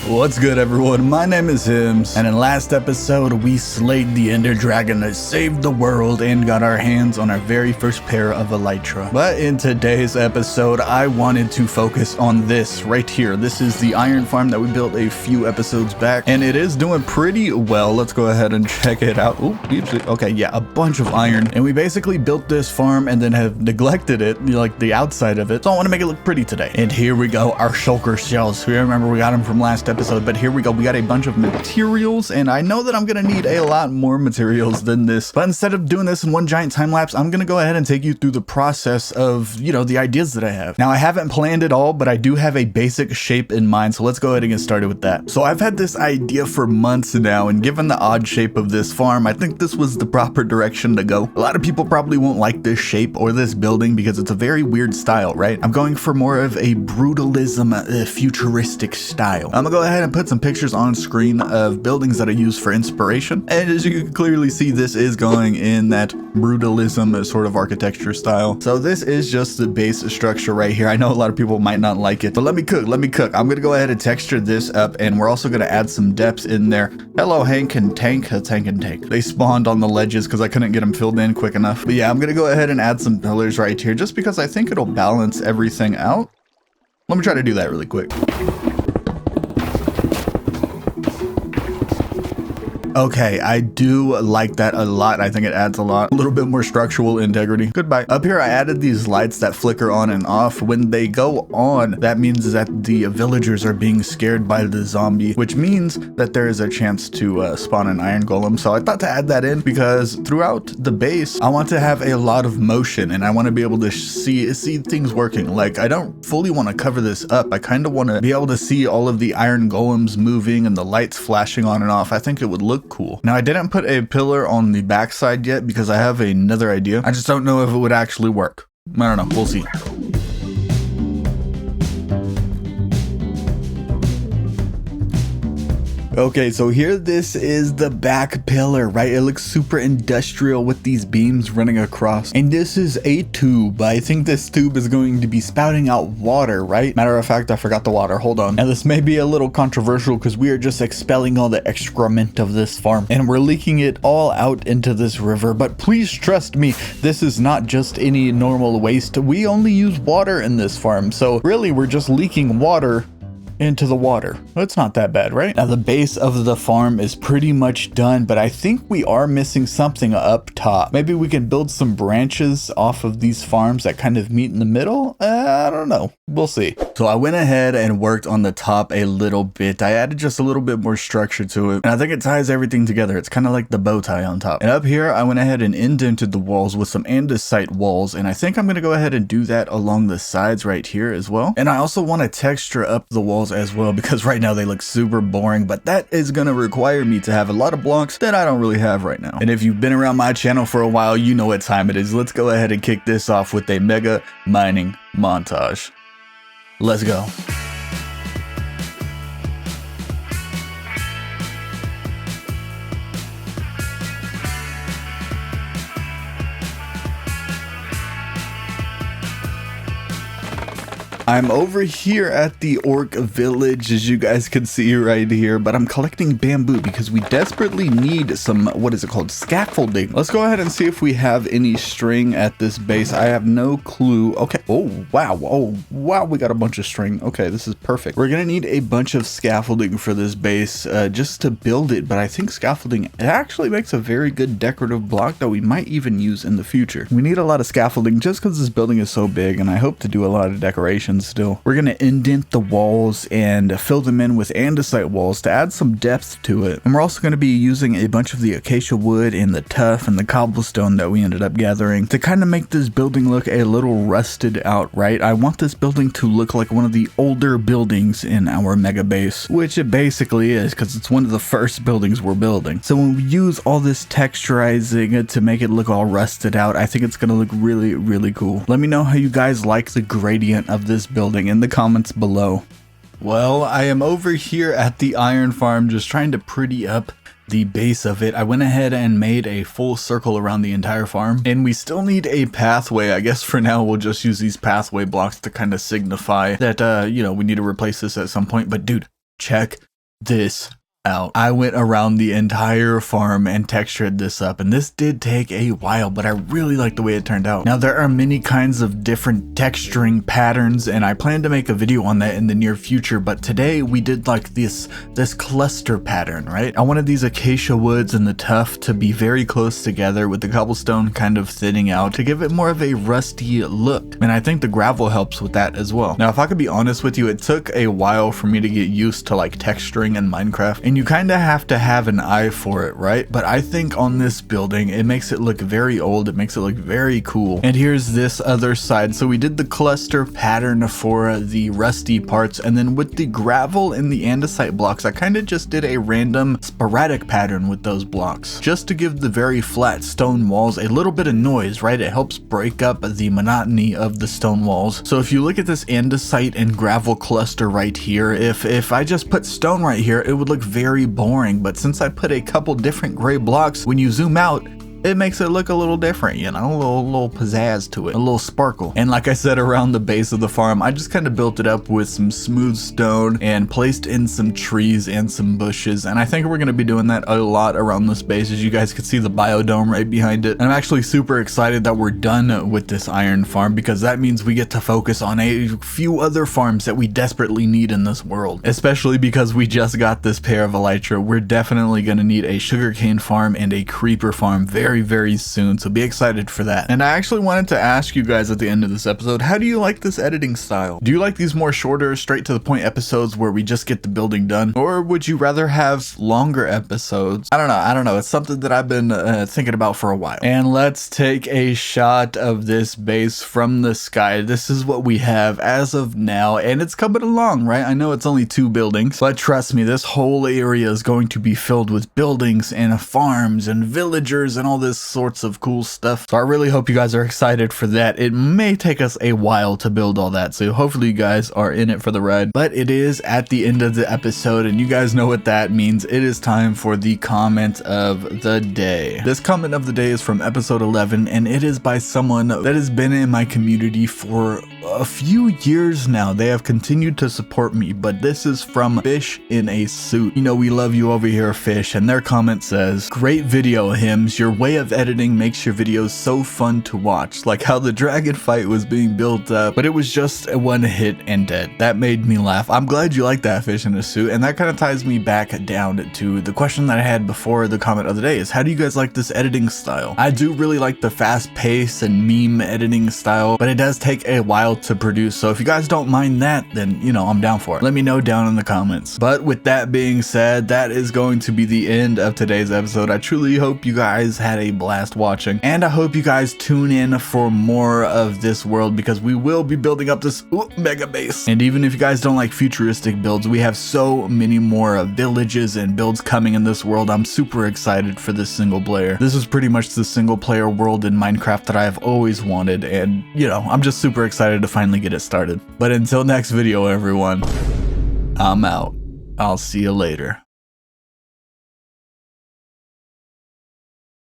What's good, everyone? My name is Hims, and in last episode we slayed the Ender Dragon that saved the world and got our hands on our very first pair of Elytra. But in today's episode I wanted to focus on this right here. This is the iron farm that we built a few episodes back, and it is doing pretty well. Let's go ahead and check it out. Oh, okay, yeah, a bunch of iron, and we basically built this farm and then have neglected it, like the outside of it. So I want to make it look pretty today. And here we go, our shulker shells. We remember we got them from last episode, but here we go. We got a bunch of materials, and I know that I'm gonna need a lot more materials than this, but instead of doing this in one giant time lapse, I'm gonna go ahead and take you through the process of, you know, the ideas that I have. Now, I haven't planned it all, but I do have a basic shape in mind, so let's go ahead and get started with that. So I've had this idea for months now, and given the odd shape of this farm, I think this was the proper direction to go. A lot of people probably won't like this shape or this building because it's a very weird style, right? I'm going for more of a brutalism, futuristic style. I'm gonna go ahead and put some pictures on screen of buildings that I use for inspiration, and as you can clearly see, this is going in that brutalism sort of architecture style. So this is just the base structure right here. I know a lot of people might not like it, but let me cook. I'm gonna go ahead and texture this up, and we're also gonna add some depth in there. Hello, Hank and Tank. They spawned on the ledges because I couldn't get them filled in quick enough. But yeah, I'm gonna go ahead and add some pillars right here just because I think it'll balance everything out. Let me try to do that really quick. Okay, I do like that a lot. I think it adds a lot. A little bit more structural integrity. Goodbye. Up here, I added these lights that flicker on and off. When they go on, that means that the villagers are being scared by the zombie, which means that there is a chance to spawn an iron golem. So I thought to add that in because throughout the base, I want to have a lot of motion, and I want to be able to see things working. Like, I don't fully want to cover this up. I kind of want to be able to see all of the iron golems moving and the lights flashing on and off. I think it would look cool. Now, I didn't put a pillar on the backside yet because I have another idea. I just don't know if it would actually work. I don't know. We'll see. Okay, so here this is the back pillar, right? It looks super industrial with these beams running across. And this is a tube. I think this tube is going to be spouting out water, right? Matter of fact, I forgot the water. Hold on. And this may be a little controversial because we are just expelling all the excrement of this farm, and we're leaking it all out into this river. But please trust me, this is not just any normal waste. We only use water in this farm. So really, we're just leaking water into the water. It's not that bad, right? Now, the base of the farm is pretty much done, but I think we are missing something up top. Maybe we can build some branches off of these farms that kind of meet in the middle. I don't know. We'll see. So I went ahead and worked on the top a little bit. I added just a little bit more structure to it, and I think it ties everything together. It's kind of like the bow tie on top. And up here, I went ahead and indented the walls with some andesite walls, and I think I'm going to go ahead and do that along the sides right here as well. And I also want to texture up the walls as well because right now they look super boring, but that is going to require me to have a lot of blocks that I don't really have right now. And if you've been around my channel for a while, you know what time it is. Let's go ahead and kick this off with a mega mining montage. Let's go. I'm over here at the orc village, as you guys can see right here, but I'm collecting bamboo because we desperately need some, what is it called, scaffolding. Let's go ahead and see if we have any string at this base. I have no clue. Okay. Oh, wow. We got a bunch of string. Okay, this is perfect. We're gonna need a bunch of scaffolding for this base just to build it, but I think scaffolding actually makes a very good decorative block that we might even use in the future. We need a lot of scaffolding just because this building is so big, and I hope to do a lot of decorations still. We're gonna indent the walls and fill them in with andesite walls to add some depth to it. And we're also gonna be using a bunch of the acacia wood and the tuff and the cobblestone that we ended up gathering to kind of make this building look a little rusted out, right? I want this building to look like one of the older buildings in our mega base, which it basically is because it's one of the first buildings we're building. So when we use all this texturizing to make it look all rusted out, I think it's gonna look really, really cool. Let me know how you guys like the gradient of this building in the comments below. Well, I am over here at the iron farm just trying to pretty up the base of it. I went ahead and made a full circle around the entire farm, and we still need a pathway. I guess for now we'll just use these pathway blocks to kind of signify that you know, we need to replace this at some point. But dude, check this out. I went around the entire farm and textured this up, and this did take a while, but I really like the way it turned out. Now there are many kinds of different texturing patterns, and I plan to make a video on that in the near future, but today we did like this cluster pattern, right? I wanted these acacia woods and the tuff to be very close together with the cobblestone kind of thinning out to give it more of a rusty look, and I think the gravel helps with that as well. Now if I could be honest with you, it took a while for me to get used to like texturing in Minecraft, and you kind of have to have an eye for it, right? But I think on this building, it makes it look very old. It makes it look very cool. And here's this other side. So we did the cluster pattern for the rusty parts, and then with the gravel and the andesite blocks, I kind of just did a random sporadic pattern with those blocks, just to give the very flat stone walls a little bit of noise, right? It helps break up the monotony of the stone walls. So if you look at this andesite and gravel cluster right here, if I just put stone right here, it would look very boring, but since I put a couple different gray blocks, when you zoom out, it makes it look a little different, you know, a little pizzazz to it, a little sparkle. And like I said, around the base of the farm, I just kind of built it up with some smooth stone and placed in some trees and some bushes. And I think we're going to be doing that a lot around this base. As you guys can see the biodome right behind it. And I'm actually super excited that we're done with this iron farm, because that means we get to focus on a few other farms that we desperately need in this world. Especially because we just got this pair of elytra. We're definitely going to need a sugarcane farm and a creeper farm very soon, so be excited for that. And I actually wanted to ask you guys at the end of this episode, how do you like this editing style? Do you like these more shorter, straight to the point episodes where we just get the building done, or would you rather have longer episodes? I don't know. It's something that I've been thinking about for a while. And let's take a shot of this base from the sky. This is what we have as of now, and it's coming along, right? I know it's only 2 buildings, but trust me, this whole area is going to be filled with buildings and farms and villagers and all this sorts of cool stuff. So I really hope you guys are excited for that. It may take us a while to build all that, so hopefully you guys are in it for the ride. But it is at the end of the episode, and you guys know what that means. It is time for the comment of the day. This comment of the day is from episode 11, and it is by someone that has been in my community for a few years now. They have continued to support me, but this is from Fish in a Suit. You know, we love you over here, Fish, and their comment says, "Great video, Hims. Your way of editing makes your videos so fun to watch, like how the dragon fight was being built up, but it was just a one hit and dead. That made me laugh." I'm glad you like that, Fish in a Suit, and that kind of ties me back down to the question that I had before the comment of the day is, how do you guys like this editing style? I do really like the fast pace and meme editing style, but it does take a while to produce, so if you guys don't mind that, then, you know, I'm down for it. Let me know down in the comments. But with that being said, that is going to be the end of today's episode. I truly hope you guys had a blast watching, and I hope you guys tune in for more of this world, because we will be building up this mega base. And even if you guys don't like futuristic builds, we have so many more villages and builds coming in this world. I'm super excited for this single player. This is pretty much the single player world in Minecraft that I've always wanted, and you know, I'm just super excited to finally get it started. But until next video, everyone, I'm out. I'll see you later.